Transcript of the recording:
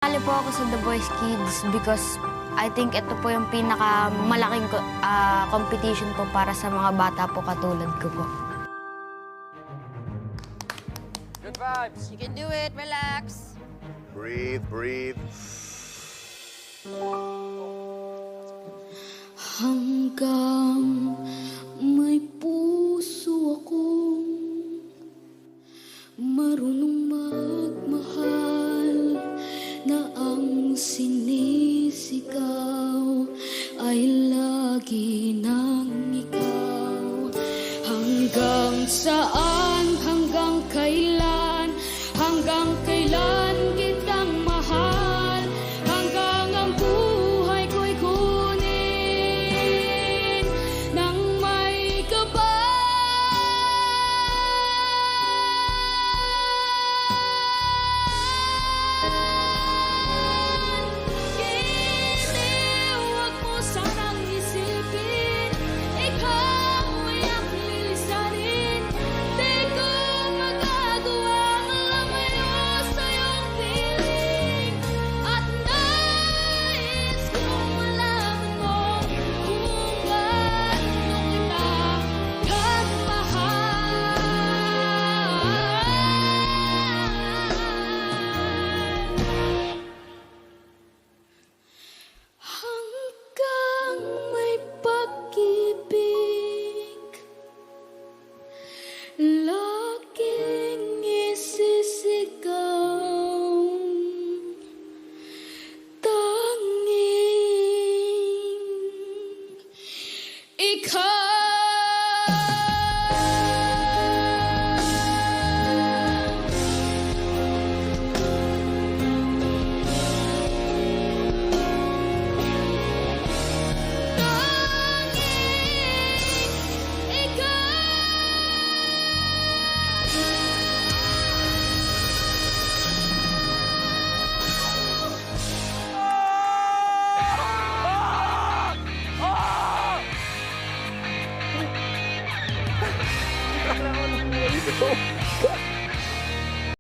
Sali po ako sa The Voice Kids because I think ito po yung pinakamalaking competition po para sa mga bata po katulad ko po. Good vibes. You can do it. Relax. Breathe, breathe. Hanggang may puso akong marunong magmahal na ang sinisigaw ay lagi nang ikaw. Hanggang saan, hanggang kailan kitang mahal, hanggang ang buhay ko'y kunin nang may kabal. Huwag mo sanang isipin, ikaw ay aking lilisanin. Di ko magagawa malayo sa iyong piling. At nais kong malaman mo kung gaano kita kagmahal. Hanggang may pag-ibig, laging isisigaw, tanging ikaw. Go.